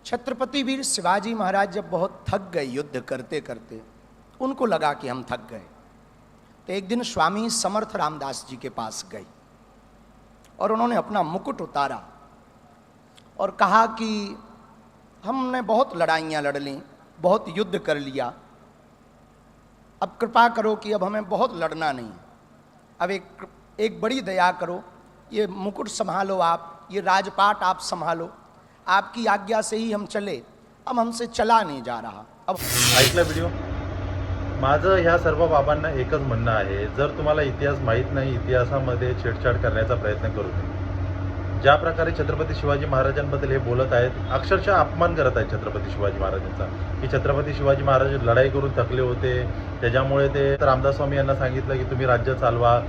छत्रपति वीर शिवाजी महाराज जब बहुत थक गए युद्ध करते करते, उनको लगा कि हम थक गए, तो एक दिन स्वामी समर्थ रामदास जी के पास गए और उन्होंने अपना मुकुट उतारा और कहा कि हमने बहुत लड़ाइयाँ लड़ लीं, बहुत युद्ध कर लिया, अब कृपा करो कि अब हमें बहुत लड़ना नहीं, अब एक बड़ी दया करो, ये मुकुट संभालो आप, ये राजपाट आप संभालो, आपकी आज्ञा से ही हम चले, अब हमसे चला नहीं जा रहा। अब ऐकला व्हिडिओ। माझं ह्या सर्व बाबांना एकच म्हणणं आहे, जर तुम्हाला इतिहास माहीत नाही, इतिहासामध्ये छेडछाड करण्याचा प्रयत्न करू नये। ज्या प्रकारे छत्रपती शिवाजी महाराजांबद्दल हे बोलत आहेत, अक्षरशः अपमान करत आहेत छत्रपती शिवाजी महाराजांचा, की छत्रपती शिवाजी महाराज लढाई करून थकले होते, त्याच्यामुळे ते रामदास स्वामी यांना सांगितलं की तुम्ही राज्य चालवा।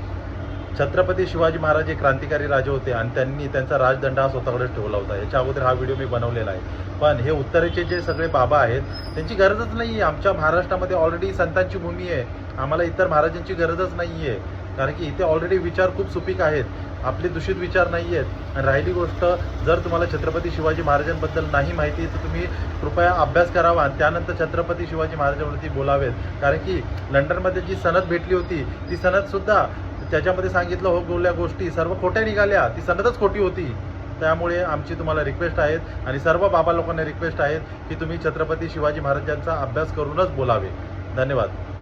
छत्रपती शिवाजी महाराज एक क्रांतिकारी राजे होते आणि त्यांनी त्यांचा राजदंड हा स्वतःकडेच ठेवला होता। याच्या अगोदर हा व्हिडिओ मी बनवलेला आहे, पण हे उत्तरेचे जे सगळे बाबा आहेत त्यांची गरजच नाही आहे। आमच्या महाराष्ट्रामध्ये ऑलरेडी संतांची भूमी आहे, आम्हाला इतर महाराजांची गरजच नाही आहे, कारण की इथे ऑलरेडी विचार खूप सुपीक आहेत, आपले दूषित विचार नाही आहेत। आणि राहिली गोष्ट, जर तुम्हाला छत्रपती शिवाजी महाराजांबद्दल नाही माहिती तर तुम्ही कृपया अभ्यास करावा आणि त्यानंतर छत्रपती शिवाजी महाराजांवरती बोलावेत, कारण की लंडनमध्ये जी सनद भेटली होती ती सनदसुद्धा त्याच्यामध्ये सांगितलं हो बोलल्या गोष्टी सर्व खोट्या निघाल्या, ती सनदच खोटी होती। त्यामुळे आमची तुम्हाला रिक्वेस्ट आहेत आणि सर्व बाबा लोकांना रिक्वेस्ट आहेत की तुम्ही छत्रपती शिवाजी महाराजांचा अभ्यास करूनच बोलावे। धन्यवाद।